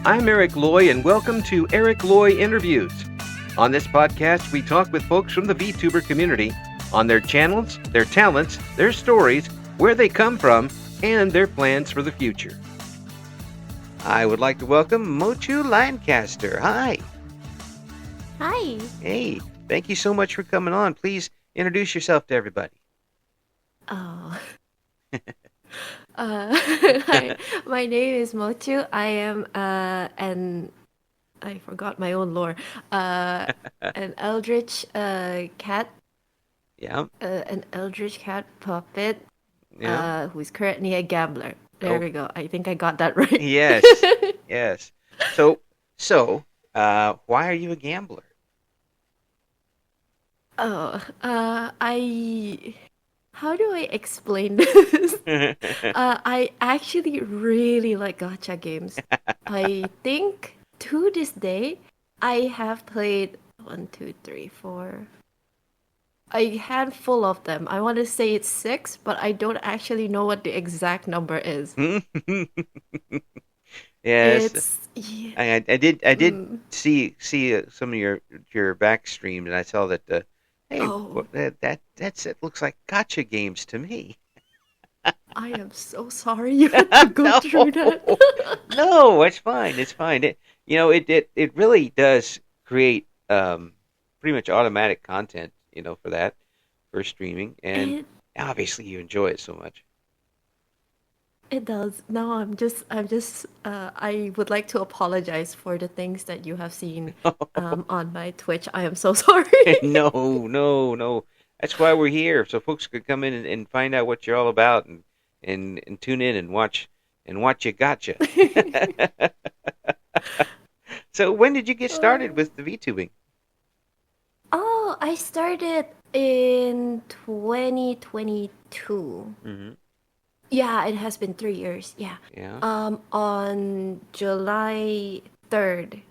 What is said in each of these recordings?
I'm Eric Loy, and welcome to Eric Loy Interviews. On this podcast, we talk with folks from the VTuber community on their channels, their talents, their stories, where they come from, and their plans for the future. I would like to welcome Mochu Lancaster. Hi. Hi. Hey, thank you so much for coming on. Please introduce yourself to everybody. Oh. Hi. My name is Mochu. I am I forgot my own lore. An eldritch cat. Yeah. An eldritch cat puppet. Yeah. Who's currently a gambler. There Oh, we go. I think I got that right. yes. Yes. So, why are you a gambler? Oh. How do I explain this? I actually really like gacha games. I think to this day, I have played one, two, three, four, a handful of them. I want to say it's six, but I don't actually know what the exact number is. Yes, It's yeah, I did mm, see some of your back streams, and I saw that hey, oh, it looks like gotcha games to me. I am so sorry you had to go No, through that. no, it's fine. It's fine. It really does create pretty much automatic content, for that for streaming, and It obviously you enjoy it so much. It does. No, I would like to apologize for the things that you have seen on my Twitch. I am so sorry. No, no, no. That's why we're here, so folks could come in and find out what you're all about, and tune in and watch you gotcha. So when did you get started Uh, with the VTubing? oh, I started in 2022. Hmm. Yeah, it has been 3 years. Yeah. Yeah. On July 3rd.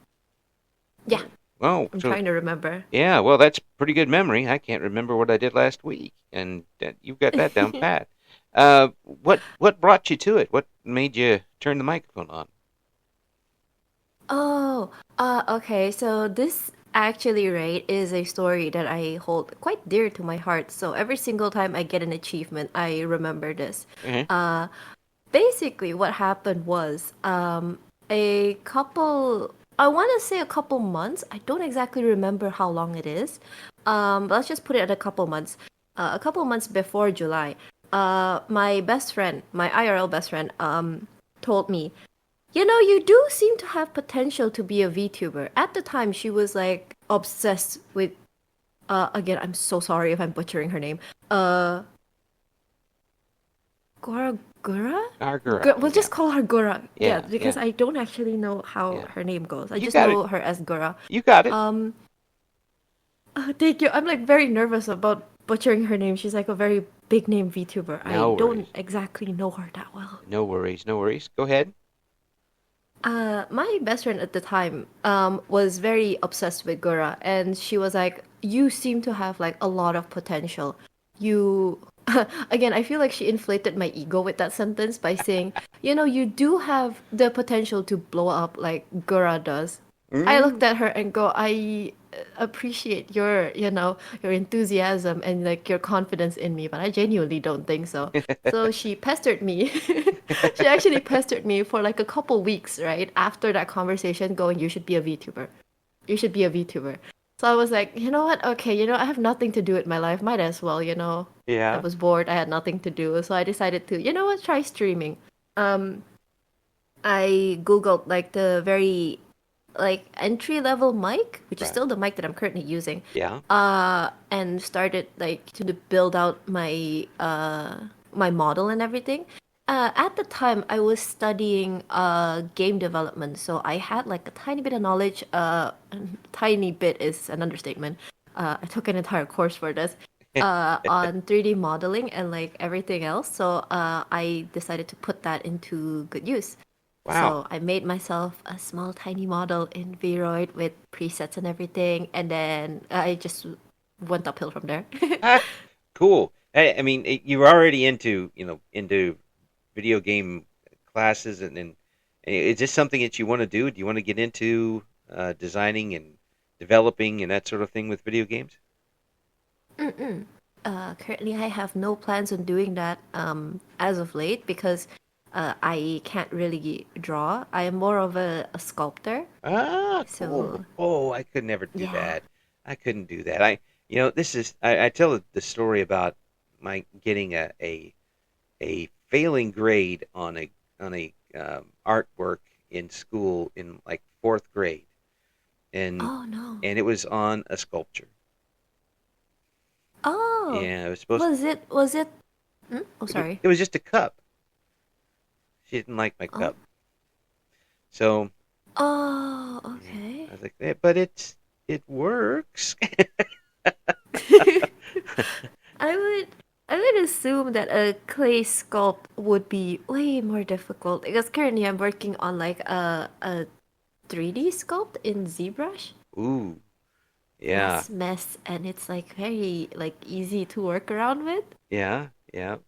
Yeah, Oh, I'm so trying to remember. yeah. Well, that's pretty good memory. I can't remember what I did last week, and you've got that down pat. What brought you to it? What made you turn the microphone on? Oh, okay. So this actually, right, is a story that I hold quite dear to my heart. So every single time I get an achievement, I remember this. Hmm. Uh, Basically, what happened was, a couple, I want to say a couple months. I don't exactly remember how long it is. But let's just put it at a couple months. A couple months before July, my best friend, my IRL best friend, told me, you do seem to have potential to be a VTuber. At the time, she was like obsessed with. Again, I'm so sorry if I'm butchering her name. Uh, Gora Gora. Argura. We'll Yeah. just call her Gora. Yeah, Yeah. because Yeah. I don't actually know how Yeah. her name goes. I You just got it. know her as Gora. You got it. Um, Thank you. I'm like very nervous about butchering her name. She's like a very big name VTuber. I No don't worries. exactly know her that well. No worries. No worries. Go ahead. My best friend at the time was very obsessed with Gura, and she was like, "You seem to have like a lot of potential. You." Again, I feel like she inflated my ego with that sentence by saying, you do have the potential to blow up like Gura does. I looked Mm. at her and go, I appreciate your enthusiasm and like your confidence in me, but I genuinely don't think so. So she pestered me. She actually pestered me for like a couple weeks, right? After that conversation going, you should be a VTuber. You should be a VTuber. So I was like, you know what? Okay, I have nothing to do with my life. Might as well. I Yeah. was bored. I had nothing to do. So I decided to, try streaming. Um, I Googled like the very like entry level mic, which is Right. still the mic that I'm currently using, Yeah. and started like to build out my model and everything. At the time, I was studying game development, so I had like a tiny bit of knowledge. Tiny bit is an understatement. I took an entire course for this. On 3D modeling and like everything else. So I decided to put that into good use. Wow. So I made myself a small tiny model in Vroid with presets and everything, and then I just went uphill from there. Ah, cool. I mean, you were already into video game classes and Is this something that you want to do? Do you want to get into designing and developing and that sort of thing with video games? Mm-mm. Currently, I have no plans on doing that as of late because I can't really draw. I am more of a sculptor. Ah, cool. So, Oh, I could never do yeah. that. I couldn't do that. This is I tell the story about my getting a failing grade on a artwork in school in like fourth grade, and Oh, no. and it was on a sculpture. Oh, Yeah, it was supposed. was it? Oh, sorry. It was just a cup. She didn't like my Oh, cup, so oh, yeah, okay. I was like, but it works. I would I would assume that a clay sculpt would be way more difficult because currently I'm working on like a 3D sculpt in ZBrush. Ooh, yeah, Less mess and it's like very like easy to work around with. yeah, yeah. So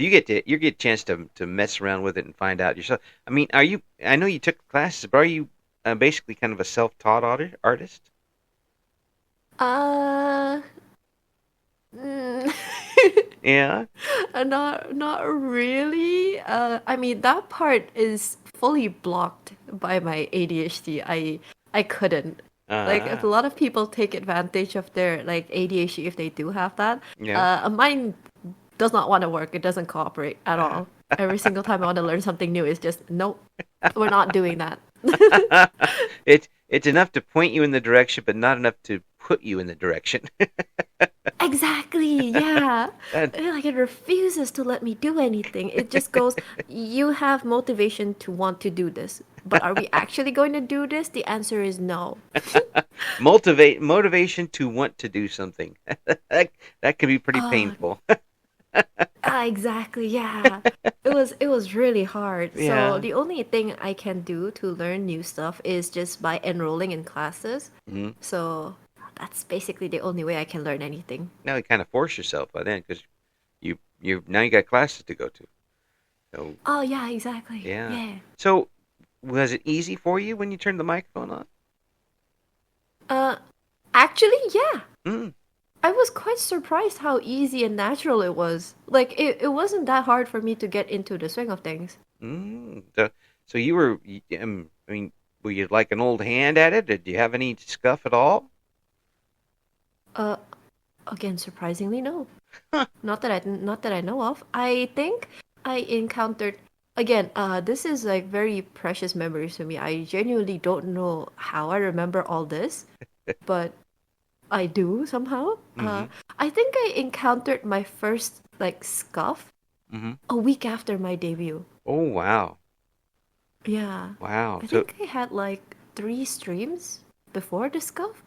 you get a chance to mess around with it and find out yourself. I mean, are you? I know you took classes, but are you basically kind of a self-taught artist? Uh, mm, Yeah. not really. I mean that part is fully blocked by my ADHD. I couldn't. Like if a Uh, lot of people take advantage of their like ADHD if they do have that. yeah. Mine does not want to work. It doesn't cooperate at all. Every single time I want to learn something new, it's just nope. We're not doing that. It's enough to point you in the direction, but not enough to put you in the direction. Exactly, yeah. That, Like it refuses to let me do anything. It just goes, you have motivation to want to do this. But are we actually going to do this? The answer is no. motivation to want to do something. That can be pretty Oh, painful. exactly, yeah. It was really hard. So Yeah. the only thing I can do to learn new stuff is just by enrolling in classes. Hmm. So that's basically the only way I can learn anything. Now you kind of force yourself by then because you now you got classes to go to. So Oh yeah, exactly. yeah. Yeah. So was it easy for you when you turned the microphone on? Uh Actually, yeah. Mm, I was quite surprised how easy and natural it was. Like it wasn't that hard for me to get into the swing of things. so you were. I mean, were you like an old hand at it? Did you have any scuff at all? Uh Again, surprisingly no. Huh. Not that I know of. I think I encountered again, this is like very precious memories to me. I genuinely don't know how I remember all this, but I do somehow. Mm-hmm. I think I encountered my first like scuff Mm-hmm. a week after my debut. Oh wow, Yeah. wow. I So think I had like 3 streams before the scuff.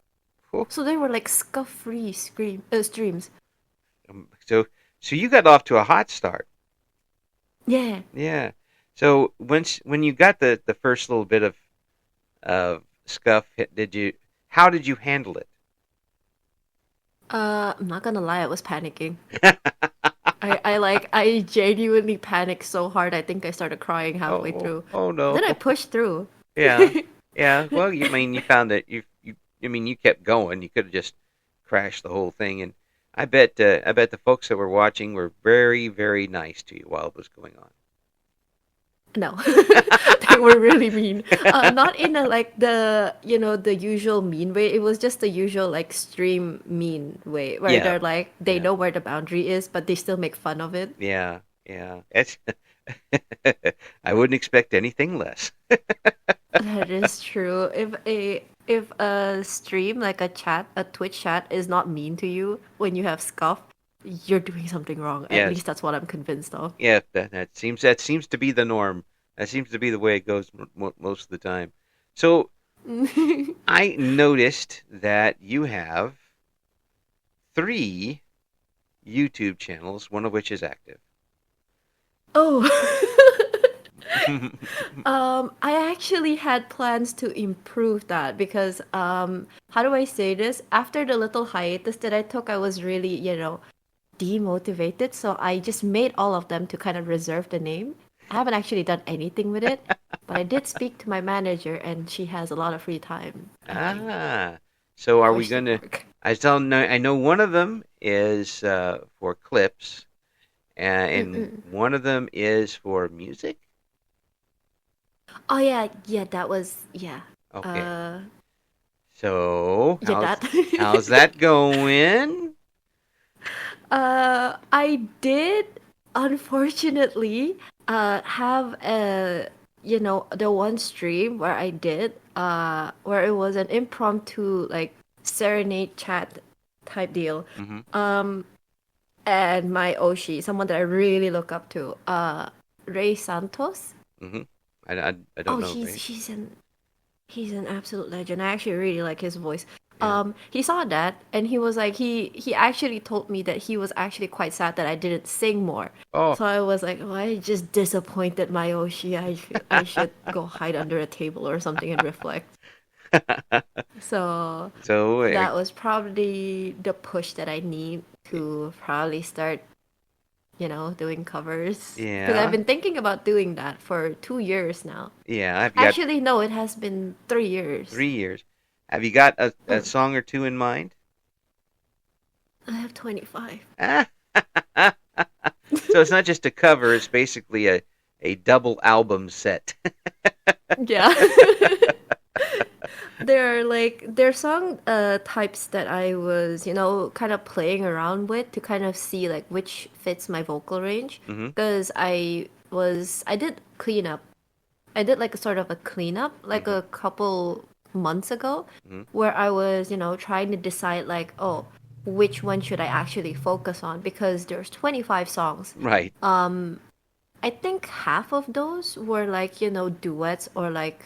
oh, So they were like scuff-free streams. um, so so you got off to a hot start. Yeah. Yeah. So when you got the first little bit of scuff, did you? How did you handle it? I'm not gonna lie, I was panicking. I genuinely panicked so hard I think I started crying halfway Oh, through. oh no. Then I pushed through. Yeah, yeah. Well, you found that you. I mean, you kept going. You could have just crashed the whole thing, and I bet the folks that were watching were very, very nice to you while it was going No. They were really mean. Not in a like the usual mean way. It was just the usual like stream mean way where Yeah, they're like they yeah, know where the boundary is, but they still make fun of it. yeah, yeah. It's I wouldn't expect anything less. That is true. If a stream like a Twitch chat is not mean to you when you have scuff, you're doing something wrong. At Yes, least that's what I'm convinced of. yeah. That seems to be the norm. That seems to be the way it goes most of the time. So I noticed that you have three YouTube channels, one of which is active. Oh. I actually had plans to improve that because how do I say this? After the little hiatus that I took, I was really, demotivated, so I just made all of them to kind of reserve the name. I haven't actually done anything with it, but I did speak to my manager, and she has a lot of free time. I think. Ah, so are we Question gonna? mark. I know one of them is for clips, and Mm-mm. one of them is for music. Oh yeah, yeah, that was yeah. Okay, Uh, so yeah, that. how's that going? I did unfortunately have a the one stream where I did where it was an impromptu like serenade chat type deal. Mm-hmm. Um, and my Oshi, someone that I really look up to, Ray Santos. Mm-hmm. I don't Oh, know, right? he's an absolute legend. I actually really like his voice. Yeah. He saw that and he was like he actually told me that he was actually quite sad that I didn't sing more. Oh. So I was like, oh, I just disappointed my Oshi. I should go hide under a table or something and reflect. So So that was probably the push that I need to probably start, doing covers. Because I've yeah, been thinking about doing that for 2 years now. yeah. I've got Actually, no, it has been 3 years. 3 years. Have you got a Mm. song or two in mind? I have 25. So it's not just a cover; it's basically a double album set. Yeah. There are song types that I was, kind of playing around with to kind of see like which fits my vocal range. Mm-hmm. Because I did cleanup. I did like a sort of a cleanup like Mm-hmm. a couple months ago Mm-hmm. where I was, trying to decide like, oh, which one should I actually focus on because there's 25 songs. Right. I think half of those were like, duets or like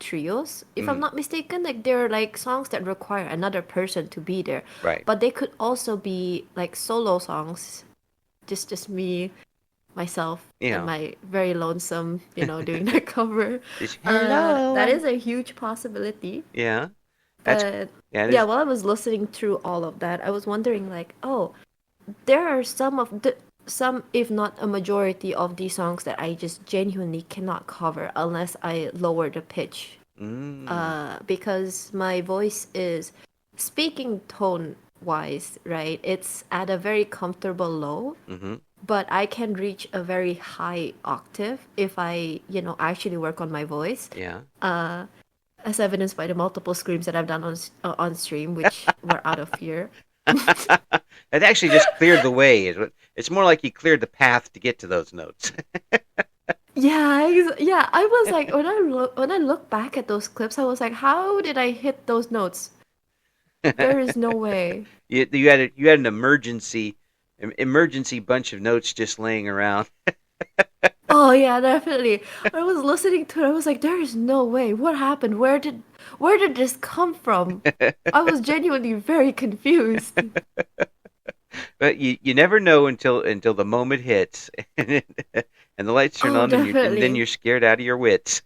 trios. If I'm Mm. not mistaken, like they're like songs that require another person to be there. Right. But they could also be like solo songs, just me, myself, and Yeah. my very lonesome, doing the cover. Just hello. That is a huge possibility. Yeah. That's But yeah. It yeah, is. while I was listening through all of that, I was wondering like, oh, there are some, if not a majority of these songs that I just genuinely cannot cover unless I lower the pitch. Mm. Because my voice is speaking tone wise, right? It's at a very comfortable low, Mm-hmm. but I can reach a very high octave if I, actually work on my voice. Yeah. As evidenced by the multiple screams that I've done on stream, which were out of fear. It actually just cleared the way. It's more like you cleared the path to get to those notes. Yeah, yeah. I was like, when I look back at those clips, I was like, how did I hit those notes? There is no way. You had an emergency bunch of notes just laying around. Oh yeah, definitely. I was listening to it. I was like, there is no way. What happened? Where did this come from? I was genuinely very confused. But you never know until the moment hits, and the lights turn Oh, on, and then definitely. you're scared out of your wits.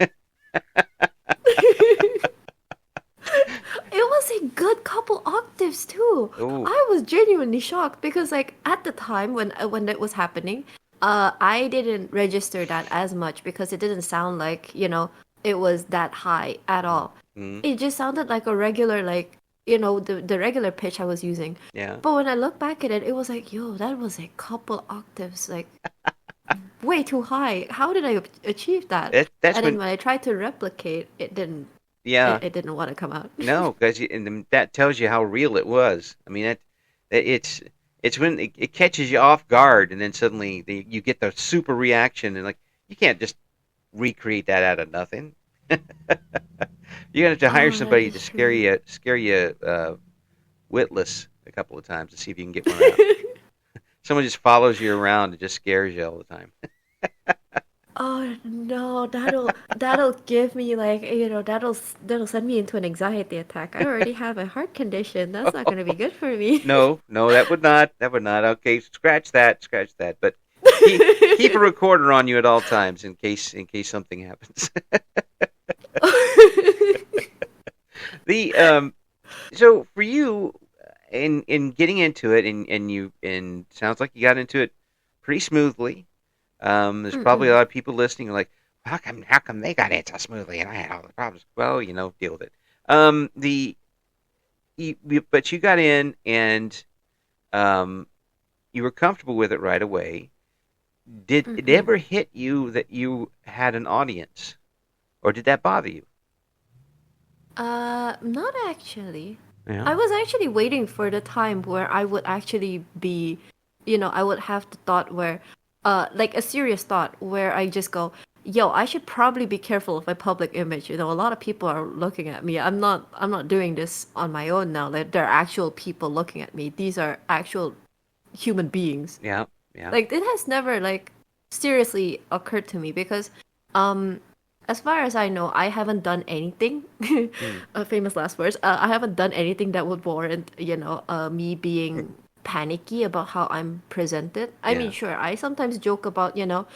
It was a good couple octaves too. Oh. I was genuinely shocked because like at the time when it was happening, I didn't register that as much because it didn't sound like, it was that high at all. Mm, It just sounded like a regular like, the regular pitch I was using. yeah. But when I look back at it, it was like, yo, that was a couple octaves like way too high. How did I achieve that? That's And then when. when I tried to replicate, it didn't Yeah. it didn't want to come out. No, because that tells you how real it was. I mean, it's when it catches you off guard, and then suddenly you get the super reaction, and like you can't just recreate that out of nothing. You're gonna have to hire Oh, that somebody is to true. scare you witless a couple of times to see if you can get one out. Someone just follows you around and just scares you all the time. Oh no, that'll give me like that'll send me into an anxiety attack. I already have a heart condition. That's not gonna be good for me. No, no, that would not. That would not. Okay, scratch that. Scratch that. But keep a recorder on you at all times in case something happens. the So for you in getting into it, and sounds like you got into it pretty smoothly. There's probably a Mm-mm. lot of people listening like, how come they got it so smoothly and I had all the problems? Well, deal with it. The but you got in and um, you were comfortable with it right away. Did it Mm-mm. ever hit you that you had an audience, or did that bother you? Not actually. Yeah. I was actually waiting for the time where I would actually be, I would have the thought where, like a serious thought where I just go, yo, I should probably be careful of my public image. A lot of people are looking at me. I'm not doing this on my own now. Like, there are actual people looking at me. These are actual human beings. Yeah. Yeah. Like, it has never like seriously occurred to me because um as far as I know, I haven't done anything. Mm. Famous last words. I haven't done anything that would warrant, me being panicky about how I'm presented. I mean, Yeah. sure, I sometimes joke about, yo,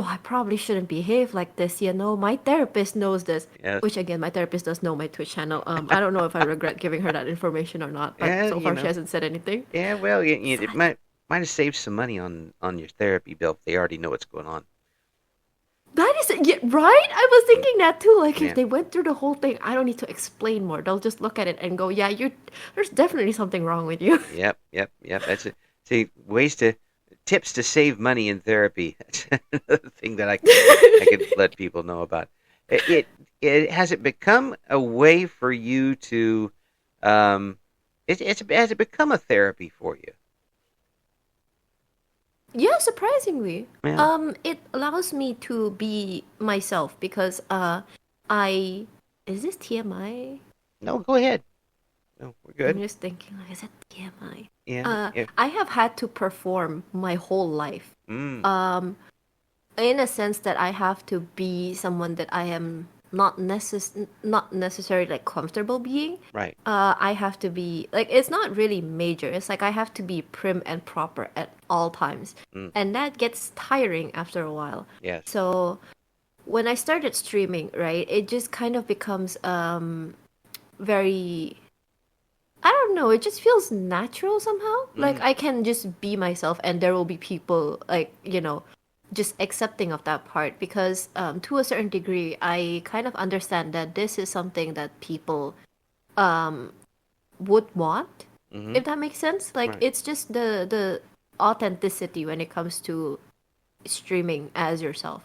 I probably shouldn't behave like this. My therapist knows this. Yes. Which again, my therapist does know my Twitch channel. I don't know if I regret giving her that information or not, but Yeah. so far she hasn't said anything. Yeah. Well, So it might have saved some money on your therapy bill if they already know what's going on. that is yeah, right. I was Mm. thinking that too. Like if Yeah. they went through the whole thing, I don't need to explain more. They'll just look at it and go, "Yeah, you. There's definitely something wrong with you." Yep. Yep. Yep. That's it. See, tips to save money in therapy. That's another thing that I could let people know about. It has it become a way for you to has it become a therapy for you? Yeah, surprisingly. Yeah. It allows me to be myself because I is this TMI? No, go ahead. No, we're I'm good. just thinking, like, is it TMI? Yeah. Yeah. I have had to perform my whole life. Mm. Um, in a sense that I have to be someone that I am not necessarily like comfortable being. Right. I have to be like it's not really major. It's like I have to be prim and proper at all times, Mm. and that gets tiring after a while. Yes. So when I started streaming, right, it just kind of becomes very I don't know, it just feels natural somehow. Like Mm. I can just be myself and there will be people like, just accepting of that part because to a certain degree I kind of understand that this is something that people um would want, Mm-hmm. if that makes sense. Like Right. it's just the authenticity when it comes to streaming as yourself.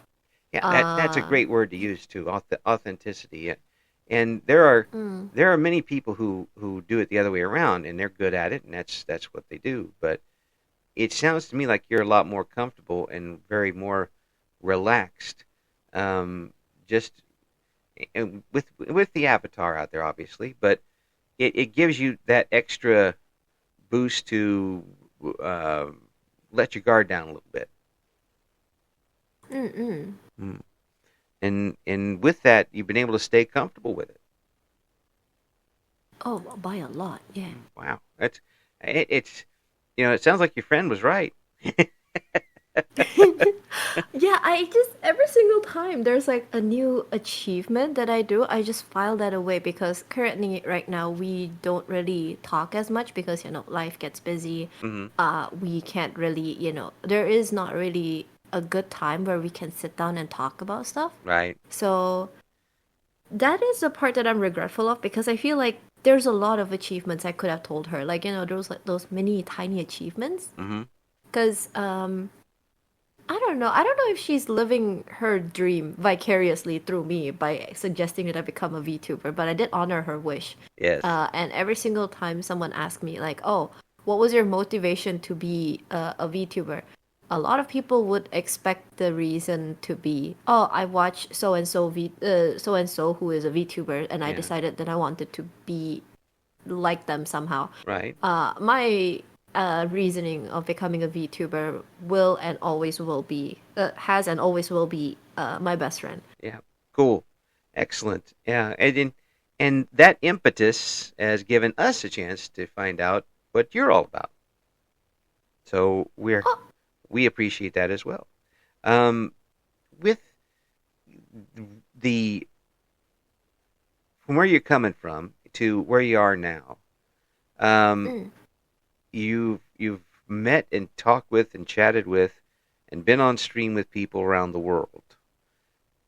Yeah, that's a Uh great word to use too. Authenticity. Yeah. And there are many people who do it the other way around, and they're good at it, and that's what they do. But it sounds to me like you're a lot more comfortable and very more relaxed. Just with the avatar out there, obviously, but it gives you that extra boost to uh, let your guard down a little bit. mm-mm. Mm. And with that, you've been able to stay comfortable with it. Oh, by a lot, yeah. Wow, it's it sounds like your friend was right. Yeah, I just every single time there's like a new achievement that I do, I just file that away because currently right now we don't really talk as much because life gets busy. Hmm. We can't really, there is not really a good time where we can sit down and talk about stuff. Right. So that is the part that I'm regretful of because I feel like there's a lot of achievements I could have told her. Like, those like those mini tiny achievements. Hmm. Because I don't know. I don't know if she's living her dream vicariously through me by suggesting that I become a VTuber, but I did honor her wish. Yes. And every single time someone asked me, like, "Oh, what was your motivation to be a VTuber?" A lot of people would expect the reason to be, "Oh, I watch so and so who is a VTuber, and I Yeah. decided that I wanted to be like them somehow." Right. My reasoning of becoming a VTuber will and always will be has and always will be my best friend. Yeah. Cool. Excellent. Yeah. And that impetus has given us a chance to find out what you're all about. So Oh, we appreciate that as well. Um, with the from where you're coming from to where you are now, um, mm, you've met and talked with and chatted with and been on stream with people around the world.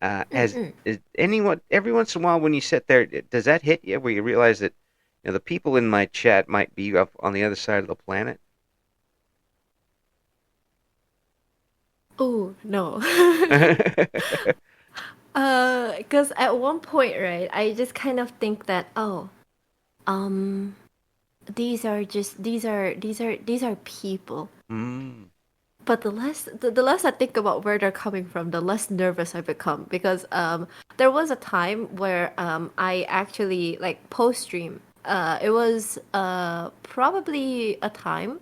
Has Mm-mm. is anyone every once in a while when you sit there, does that hit you where you realize that the people in my chat might be up on the other side of the planet? Oh, no. Because at one point, right, I just kind of think that, oh, um, these are people. mm, But the less I think about where they're coming from, the less nervous I become because there was a time where I actually like post stream. It was probably a time.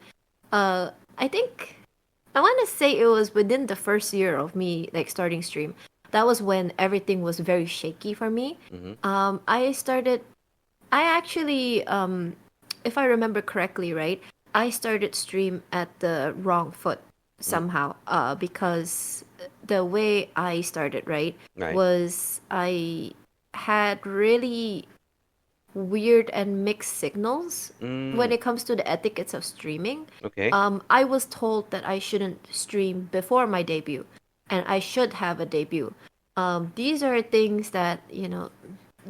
I think I want to say it was within the first year of me like starting stream. That was when everything was very shaky for me. mm-hmm. I started. I actually, if I remember correctly, right, I started stream at the wrong foot Mm, somehow. Because the way I started, right, right. was I had really weird and mixed signals when Mm, it comes to the etiquettes of streaming. okay. I was told that I shouldn't stream before my debut, and I should have a debut. These are things that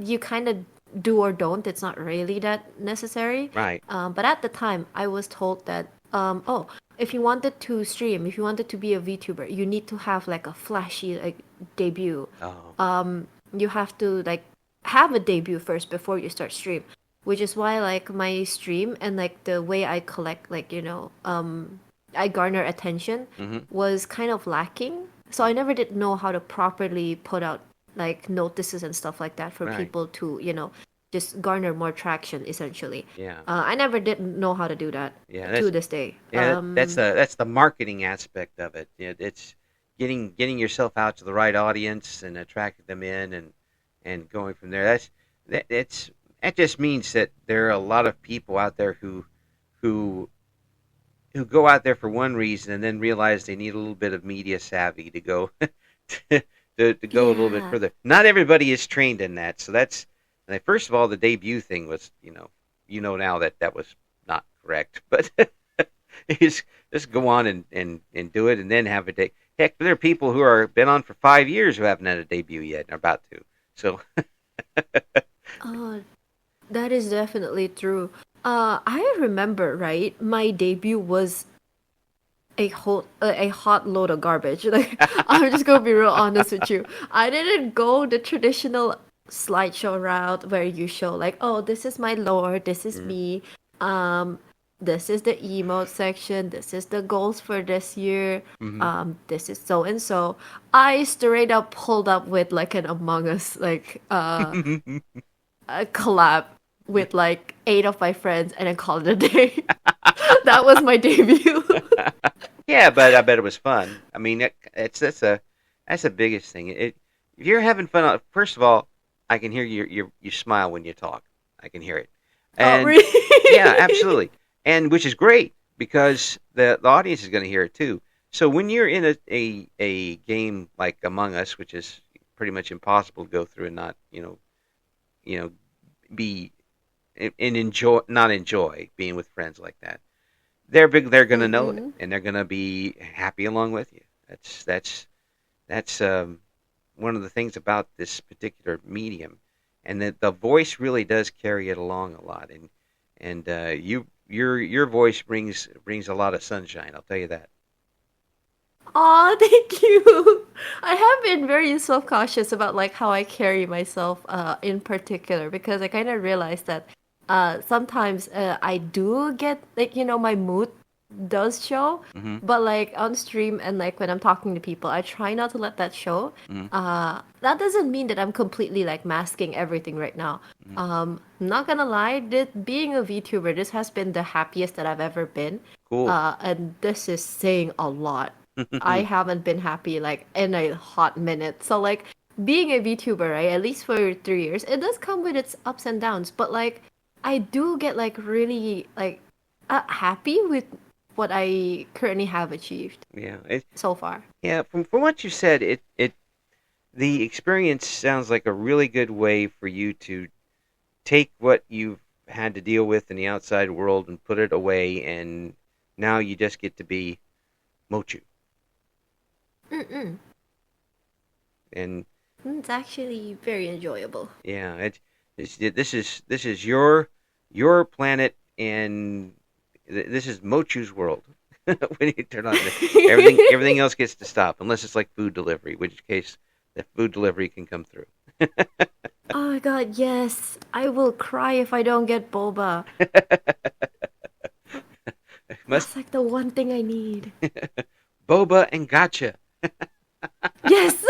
you kind of do or don't. It's not really that necessary. Right. But at the time, I was told that oh, if you wanted to stream, if you wanted to be a VTuber, you need to have like a flashy like debut. Oh. You have to like have a debut first before you start stream, which is why like my stream and like the way I collect like I garner attention Mm-hmm. was kind of lacking. So I never did know how to properly put out like notices and stuff like that for Right. people to just garner more traction essentially. Yeah. I never did know how to do that Yeah. to this day. That's the marketing aspect of it. It's getting yourself out to the right audience and attracting them in and going from there. That just means that there are a lot of people out there who who go out there for one reason and then realize they need a little bit of media savvy to go to, to go a little bit Yeah. further. Not everybody is trained in that, so that's first of all the debut thing was now that that was not correct, but just go on and do it and then have a day. Heck, there are people who are been on for 5 years who haven't had a debut yet and are about to. So Oh, that is definitely true. I remember, right? My debut was a hot load of garbage. Like I'm just gonna be real honest with you. I didn't go the traditional slideshow route where you show like, oh, this is my lore, this is mm, me, um, this is the emote section, this is the goals for this year, mhm. this is so and so. I straight up pulled up with like an Among Us like a collab with like 8 of my friends and then call it a day. That was my debut. Yeah, but I bet it was fun. I mean, it's that's the biggest thing. If you're having fun, first of all, I can hear you smile when you talk. I can hear it, Oh, and yeah, really? absolutely, and which is great because the audience is going to hear it too. So when you're in a game like Among Us, which is pretty much impossible to go through and not you know be and enjoy not enjoy being with friends like that, they're going to know it Mm-mm. and they're going to be happy along with you. That's one of the things about this particular medium, and that the voice really does carry it along a lot. And your voice brings a lot of sunshine. I'll tell you that. Aw, thank you. I have been very self-cautious about like how I carry myself in particular because I kind of realized that sometimes I do get like my mood does show, Hmm. but like on stream and like when I'm talking to people, I try not to let that show. Hmm. That doesn't mean that I'm completely like masking everything right now. Hmm. Not gonna lie, being a VTuber, this has been the happiest that I've ever been. Cool. And this is saying a lot. I haven't been happy like in a hot minute. So like being a VTuber, right? At least for 3 years, it does come with its ups and downs. But like I do get like really like happy with what I currently have achieved Yeah. so far. Yeah. From what you said, it the experience sounds like a really good way for you to take what you've had to deal with in the outside world and put it away, and now you just get to be Mochu. Mm-mm. And It's actually very enjoyable. yeah, this is your planet, and this is Mochu's world. When you turn on everything else gets to stop unless it's like food delivery, in which case the food delivery can come through. Oh my god, yes. I will cry if I don't get boba. Must That's like the one thing I need. boba and gotcha. Yes.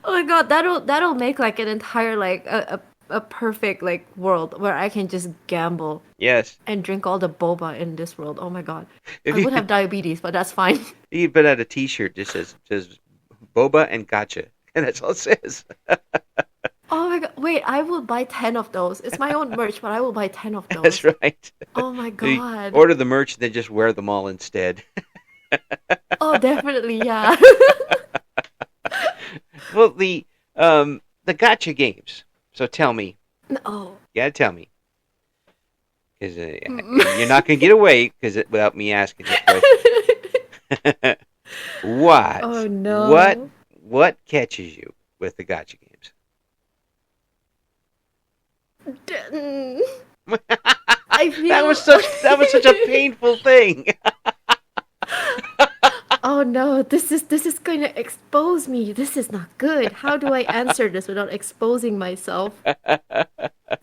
Oh my god, that'll make like an entire like a perfect like world where I can just gamble Yes. and drink all the boba in this world. Oh my god. If I you would have diabetes, but that's fine. you could put out a T-shirt just says boba and gotcha, and that's all it says. Oh my god. Wait, I will buy 10 of those. It's my own merch, but I will buy 10 of That's those. right. Oh my You god. order the merch and then just wear them all instead. Oh, definitely, yeah. Well, the gotcha games. So tell me, Oh. you gotta tell me, because you're not gonna get away without me asking this question. Oh What no. what catches you with the gotcha games? Mm, I That feel. was such a painful thing. Oh no, this is going to expose me. This is not good. How do I answer this without exposing myself?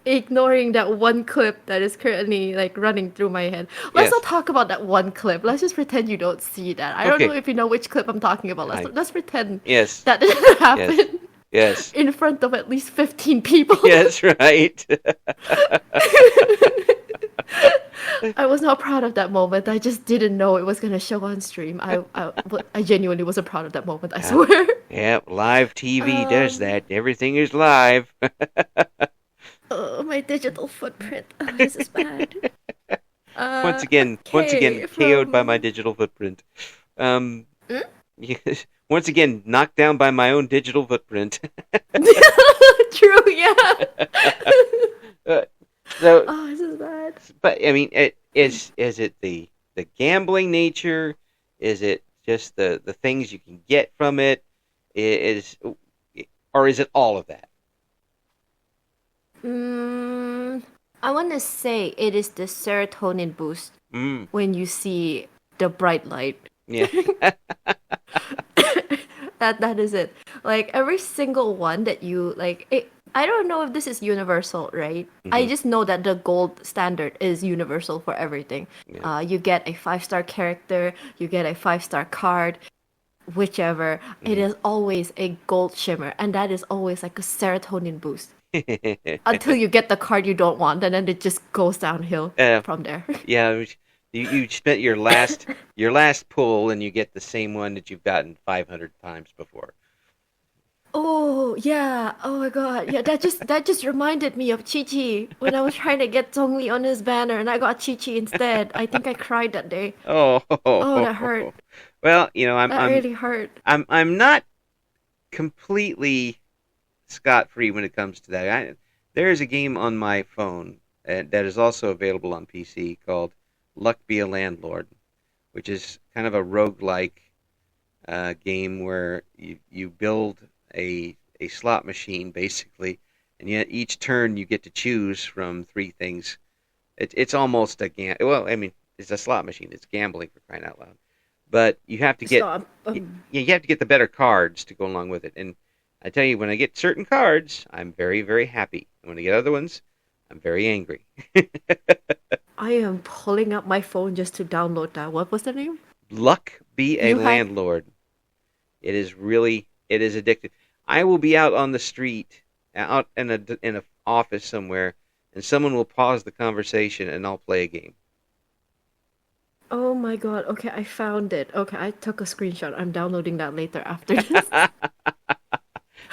Ignoring that one clip that is currently like running through my head. Let's not Yes. talk about that one clip. Let's just pretend you don't see that. I don't know Okay. if you know which clip I'm talking about. Let's I let's pretend yes. that didn't Yes. happen Yes. in front of at least 15 people. Yes, right. I was not proud of that moment. I just didn't know it was gonna show on stream. I genuinely wasn't proud of that moment. I Yeah. swear. Yeah, live TV does Um, that. Everything is live. oh, my digital footprint. Oh, this is bad. Once again, Okay, KO'd by my from. digital footprint. Um, Hmm? yes, once again, knocked down by my own digital footprint. True, yeah. Uh, so, Oh, this is bad. but I mean, is it the gambling nature? Is it just the things you can get from it? Is or is it all of that? Mm, I want to say it is the serotonin boost Mm, when you see the bright light. yeah. That is it. Like every single one that you like it, I don't know if this is universal, right? I Hmm. just know that the gold standard is universal for everything. Yeah. You get a 5-star character, you get a 5-star card, whichever. It Hmm. is always a gold shimmer, and that is always like a serotonin boost until you get the card you don't want, and then it just goes downhill uh, from there. yeah. You spent your last pull and you get the same one that you've gotten 500 times before. Oh yeah! Oh my god! Yeah, that just reminded me of Chi Chi when I was trying to get Zhongli on his banner and I got Chi Chi instead. I think I cried that day. Oh, Oh, that hurt. well, That really hurt. I'm not completely scot free when it comes to that. There is a game on my phone that is also available on PC called Luck Be a Landlord, which is kind of a roguelike game where you build a slot machine basically, and yet each turn you get to choose from three things. It's almost a well, I mean, it's a slot machine. It's gambling for crying out loud. But you have to get Stop. you have to get the better cards to go along with it. And I tell you, when I get certain cards, I'm very very happy. And when I get other ones, I'm very angry. I am pulling up my phone just to download that. What was the name? Luck Be a You had. Landlord. It is addictive. I will be out on the street, out in a office somewhere, and someone will pause the conversation, and I'll play a game. Oh my god. Okay, I found it. Okay, I took a screenshot. I'm downloading that later after this.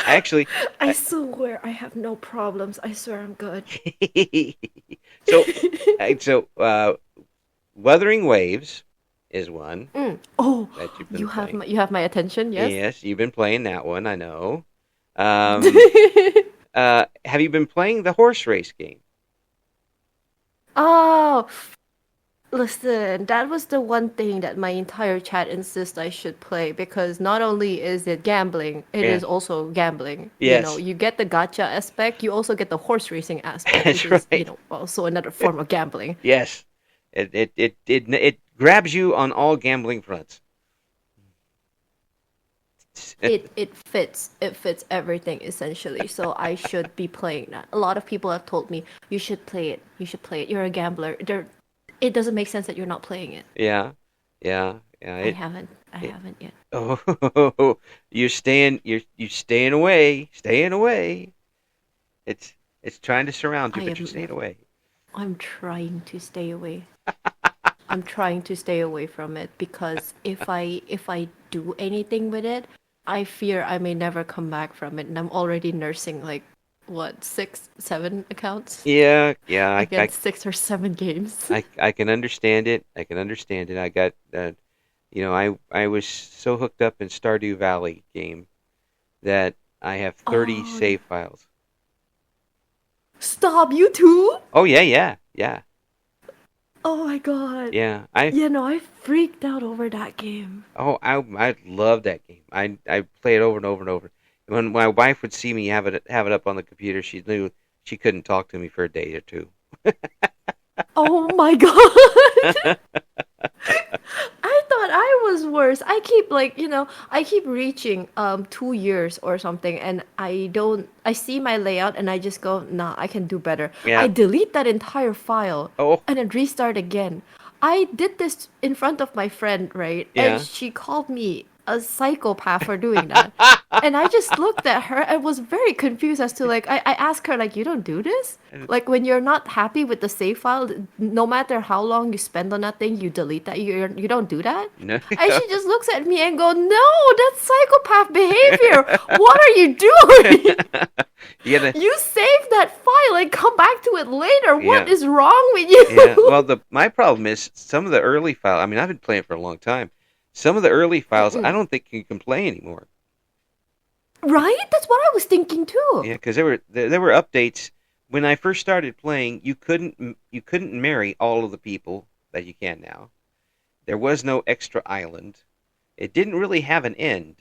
Actually, I swear I have no problems. I swear I'm good. so Wuthering Waves is one Oh, that you've been you have playing. my attention. Yes. Yes, you've been playing that one. I know. Um, have you been playing the horse race game? Oh, Listen, that was the one thing that my entire chat insists I should play because not only is it gambling, it Yeah. is also gambling. You know, Yes. you get the gacha aspect, you also get the horse racing aspect, which That's is, right. also another form of gambling. Yes. It grabs you on all gambling fronts. It fits everything essentially. So I should be playing that. A lot of people have told me you should play it. You should play it. You're a gambler. It doesn't make sense that you're not playing it. Yeah. Yeah. Yeah. I haven't. I It haven't yet. Oh, you staying away, staying away. It's trying to surround you, I but you're am. staying away. I'm trying to stay away. I'm trying to stay away from it because if I do anything with it, I fear I may never come back from it, and I'm already nursing like what, 6, 7 accounts Yeah, yeah, against 6 or 7 games. I can understand it. I can understand it. I got I was so hooked up in Stardew Valley game that I have 30 Oh, save files. stop! You too? Oh yeah, yeah, yeah, Oh my god! yeah. I Yeah, no, I freaked out over that game. oh I love that game. I play it over and over and over. When my wife would see me have it up on the computer, she knew she couldn't talk to me for a day or two. Oh my god! I thought I was worse. I keep I keep reaching 2 years or something, and I see my layout and I just go, nah, I can do better. Yeah. I delete that entire file Oh, and then restart again. I did this in front of my friend, right? And yeah. she called me a psychopath for doing that. And I just looked at her and was very confused as to I asked her you don't do this? Like when you're not happy with the save file, no matter how long you spend on that thing, you delete that. You don't do that? No. And she just looks at me and go, no, that's psychopath behavior. What are you doing? You gotta, You save that file and come back to it later. What yeah, is wrong with yeah. you? Well, my problem is some of the early files. I mean, I've been playing for a long time. Some of the early files, I Mm-mm. don't think you can play anymore. Right? That's what I was thinking too. Yeah, because there were updates when I first started playing. You couldn't marry all of the people that you can now. There was no extra island. It didn't really have an end.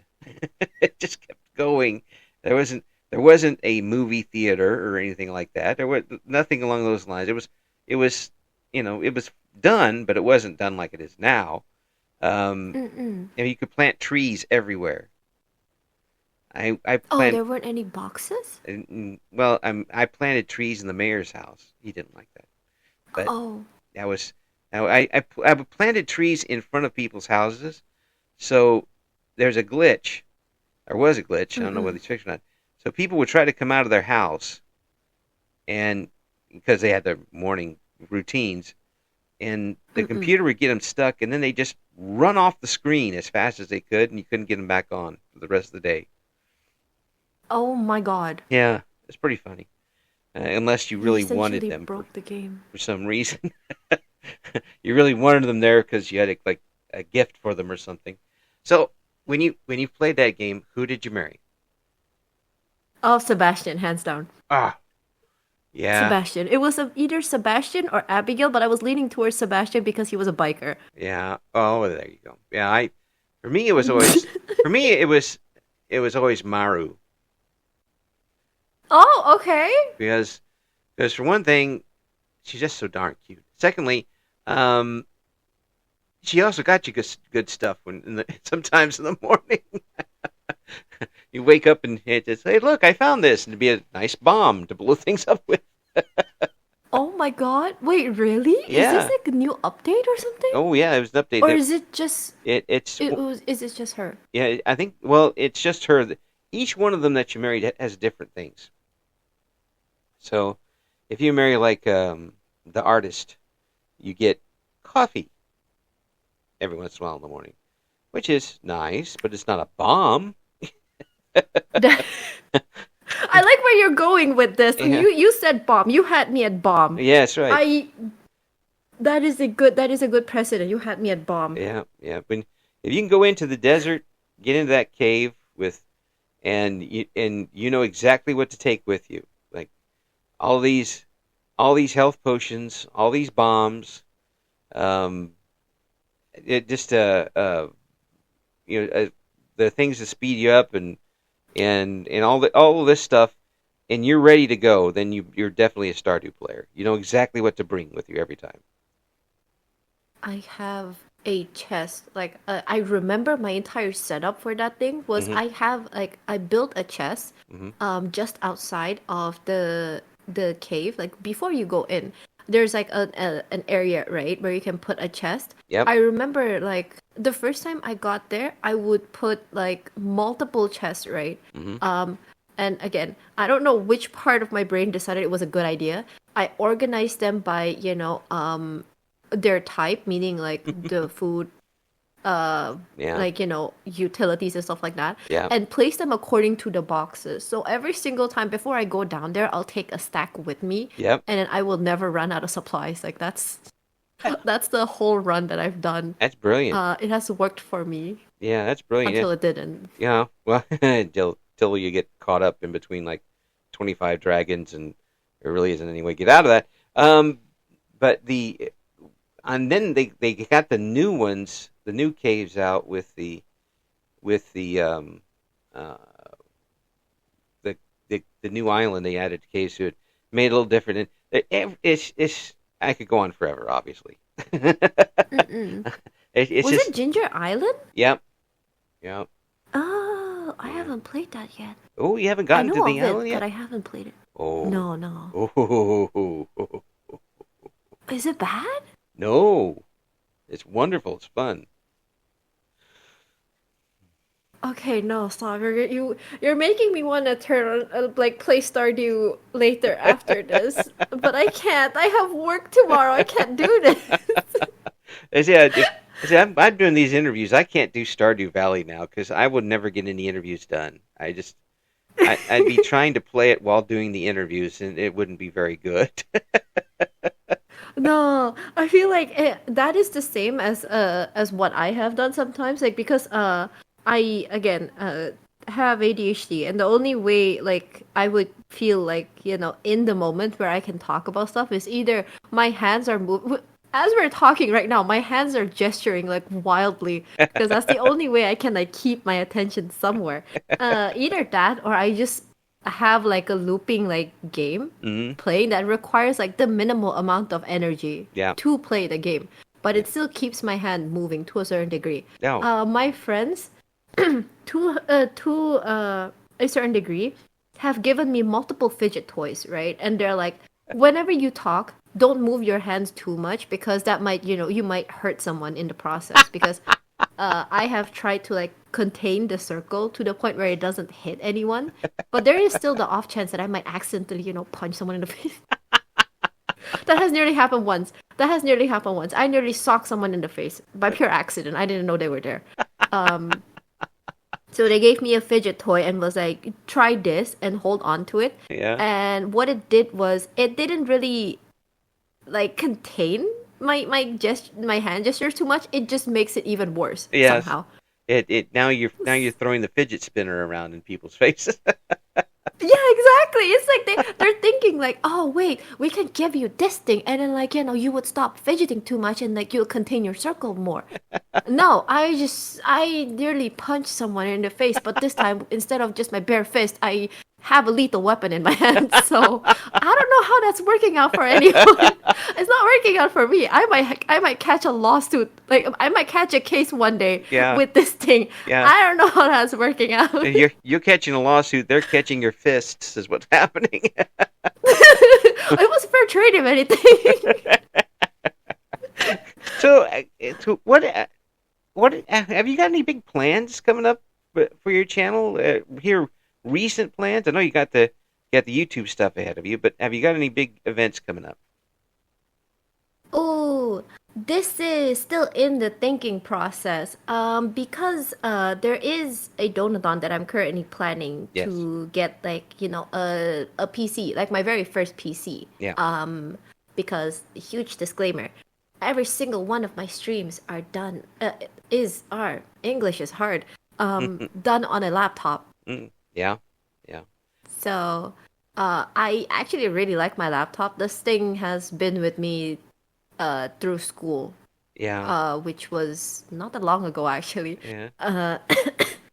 It just kept going. There wasn't a movie theater or anything like that. There was nothing along those lines. It was done, but it wasn't done like it is now. Mm-mm. And you could plant trees everywhere. I Oh, plant there weren't any boxes? well, I planted trees in the mayor's house. He didn't like that, but Oh. that was now I planted trees in front of people's houses. So there's a glitch. There was a glitch. I don't know whether Mm-mm. it's fixed or not. So people would try to come out of their house, and because they had their morning routines, and the Mm-mm. computer would get them stuck, and then they just run off the screen as fast as they could, and you couldn't get them back on for the rest of the day. Oh my god. Yeah, it's pretty funny, unless you You really wanted essentially them for, broke the game. for some reason. You really wanted them there because you had a gift for them or something. So when you played that game, who did you marry? Oh, Sebastian, hands down. Ah, yeah, Sebastian. It was either Sebastian or Abigail, but I was leaning towards Sebastian because he was a biker. yeah. Oh, there you go. Yeah, for me it was always for me it was always Maru Oh, okay. because for one thing, she's just so darn cute. Secondly, um, she also got you good stuff sometimes in the morning. You wake up and it just, hey, look, I found this, and it'd be a nice bomb to blow things up with. Oh my god. Wait, really? Is this Yeah. like a new update or something? Oh yeah, it was an update. Or is it just It's is it just her? yeah. I think well, it's just her. Each one of them that you married has different things. So if you marry like the artist, you get coffee every once in a while in the morning, which is nice, but it's not a bomb. I like where you're going with this. And Yeah. you said bomb. You had me at bomb. Yeah, that's right. I that is a good precedent. You had me at bomb. Yeah, yeah. If you can go into the desert, get into that cave and you know exactly what to take with you, like all these health potions, all these bombs, Um, it just you know the things that speed you up and all of this stuff, and you're ready to go. Then you're definitely a Stardew player. You know exactly what to bring with you every time. I have a chest. Like I remember my entire setup for that thing was Mm-hmm. I built a chest Mm-hmm. just outside of the cave. Like before you go in, there's like an area, right, where you can put a chest. Yep. I remember like the first time I got there, I would put like multiple chests, right? Mm-hmm. Um and again, I don't know which part of my brain decided it was a good idea. I organized them by, their type, meaning like the food, Yeah. like utilities and stuff like that, Yeah. and place them according to the boxes. So every single time before I go down there, I'll take a stack with me, Yep. and then I will never run out of supplies. Like that's the whole run that I've done. That's brilliant. It has worked for me Yeah, that's brilliant. until it didn't. Yeah. Well, till you get caught up in between like 25 dragons, and there really isn't any way to get out of that. But and then they got the new ones, the new caves out with uh the the new island they added caves to it, made it a little different. And it's I could go on forever, obviously. Mm-mm. It's Was it just Ginger Island? yep, yep. Oh, I Yeah. haven't played that yet. Oh, you haven't I gotten to know the of island it, but yet? I haven't played it. Oh, No, no. oh, Is it bad? no! It's wonderful. It's fun. Okay, no, stop. You're making me want to turn on like play Stardew later after this, but I can't. I have work tomorrow. I can't do this. Yeah, see, I'm doing these interviews. I can't do Stardew Valley now because I would never get any interviews done. I'd be trying to play it while doing the interviews, and it wouldn't be very good. No, I feel like that is the same as what I have done sometimes. Like because I again have ADHD, and the only way like I would feel like in the moment where I can talk about stuff is either my hands are move. As we're talking right now, my hands are gesturing like wildly because that's the only way I can like keep my attention somewhere. Either that or I just have like a looping like game Hmm. playing that requires like the minimal amount of energy Yeah, to play the game, but yeah. it still keeps my hand moving to a certain degree. No. My friends, to a certain degree, have given me multiple fidget toys, right? And they're like, whenever you talk, don't move your hands too much because that might, you might hurt someone in the process. Because I have tried to like contain the circle to the point where it doesn't hit anyone, but there is still the off chance that I might accidentally, punch someone in the face. That has nearly happened once. That has nearly happened once. I nearly socked someone in the face by pure accident. I didn't know they were there. Um, so they gave me a fidget toy and was like, try this and hold on to it. Yeah. And what it did was it didn't really like contain my hand gestures too much. It just makes it even worse Yes. somehow. It now you're throwing the fidget spinner around in people's faces. Yeah, exactly. It's like they're thinking like, oh wait, we can give you this thing, and then like you would stop fidgeting too much, and like you'll contain your circle more. No, I nearly punched someone in the face, but this time instead of just my bare fist, I have a lethal weapon in my hand. So I don't know how that's working out for anyone. It's not working out for me. I might catch a lawsuit. Like I might catch a case one day Yeah. with this thing. Yeah. I don't know how that's working out. You're catching a lawsuit. They're catching your fists. Is what's happening. It was fair trade if anything. So, what have you got any big plans coming up for your channel? Here, recent plans. I know you got the YouTube stuff ahead of you, but have you got any big events coming up? Oh, this is still in the thinking process. Because there is a donathon that I'm currently planning Yes. to get like a PC, like my very first PC. Yeah. Because huge disclaimer, every single one of my streams are done are English is hard. Done on a laptop. Yeah. Yeah. So, I actually really like my laptop. This thing has been with me through school. Yeah. which was not that long ago actually. Yeah. Uh,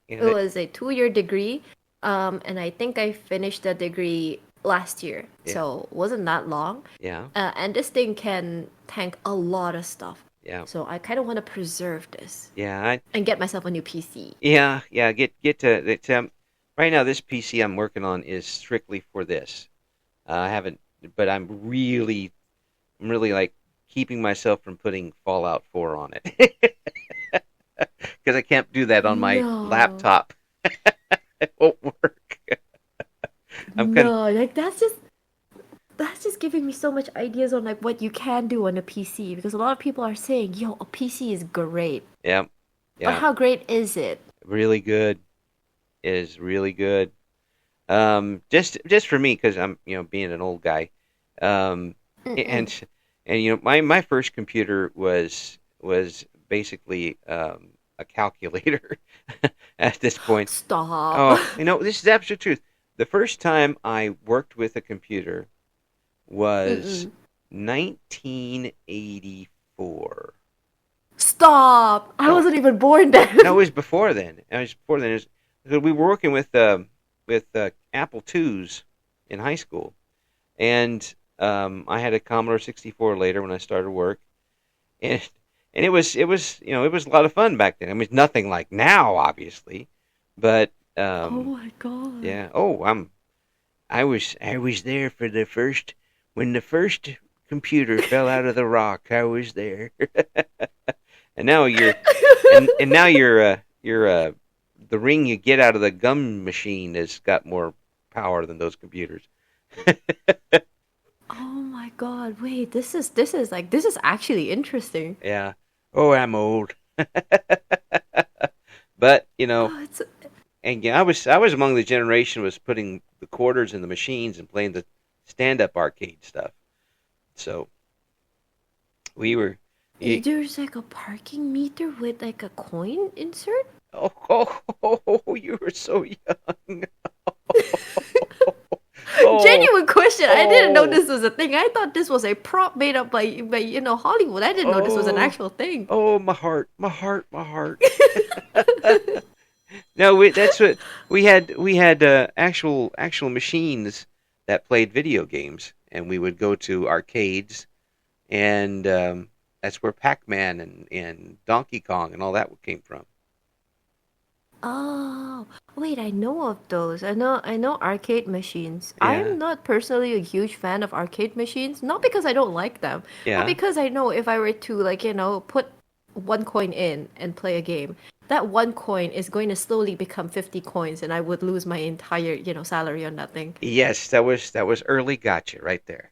Yeah. it was a 2-year degree, and I think I finished the degree last year, Yeah. so it wasn't that long. Yeah. And this thing can tank a lot of stuff, Yeah. so I kind of want to preserve this Yeah. and get myself a new PC. Yeah. Yeah. Get to it. Right now, this PC I'm working on is strictly for this. I haven't, but I'm really like keeping myself from putting Fallout 4 on it because I can't do that on my No, laptop. It won't work. I'm kind of, no, like that's just giving me so much ideas on like what you can do on a PC, because a lot of people are saying, "Yo, a PC is great," yeah, but yeah, how great is it? really good. It is really good. Just for me because I'm being an old guy, um, Mm-mm. and my first computer was basically a calculator at this point. Stop. Oh, this is absolute truth. The first time I worked with a computer was Mm-mm. 1984. Stop. I No, wasn't even born no, it then. was before then. It was before then. Because we were working with Apple IIs in high school, and I had a Commodore 64 later when I started work, and it was a lot of fun back then. I mean, nothing like now, obviously, but Oh my god. yeah. Oh, I was there for the first when the first computer fell out of the rock. I was there, and now you're the ring you get out of the gum machine has got more power than those computers. Oh my god. Wait, this is actually interesting. Yeah. Oh, I'm old. But Oh, it's and yeah, I was among the generation was putting the quarters in the machines and playing the stand-up arcade stuff. So we were. there's like a parking meter with like a coin insert? Oh, you were so young. Oh, Genuine question. I didn't know oh, this was a thing. I thought this was a prop made up by Hollywood. I didn't know this was an oh, actual thing. oh, my heart, my heart, my heart. No, that's what we had. We had actual machines that played video games, and we would go to arcades, and that's where Pac-Man and Donkey Kong and all that came from. Oh, wait, I know of those. I know arcade machines. Yeah, I'm not personally a huge fan of arcade machines, not because I don't like them, but yeah. because I know if I were to like, put one coin in and play a game, that one coin is going to slowly become 50 coins and I would lose my entire, salary on that thing. Yes, that was early gotcha right there.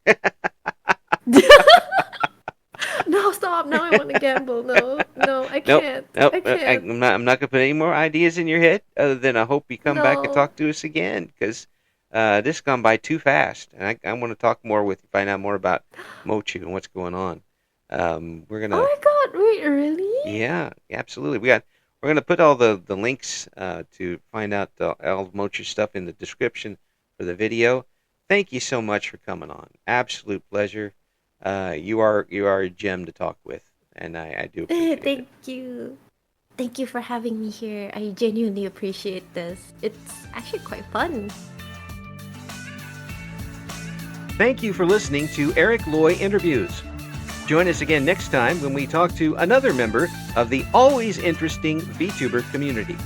No, stop. Now I want to gamble. No, no, I Nope, can't. nope. I can't. I'm not gonna put any more ideas in your head other than I hope you come back and No. talk to us again because this gone by too fast, and I want to talk more with you, find out more about Mochu and what's going on. We're Oh gonna, my God, wait, really? yeah, absolutely. We're gonna put all the links to find out all of Mochu's stuff in the description for the video. Thank you so much for coming on. Absolute pleasure. You are a gem to talk with, and I do appreciate it. Thank you. Thank you for having me here. I genuinely appreciate this. It's actually quite fun. Thank you for listening to Eric Loy Interviews. Join us again next time when we talk to another member of the always interesting VTuber community.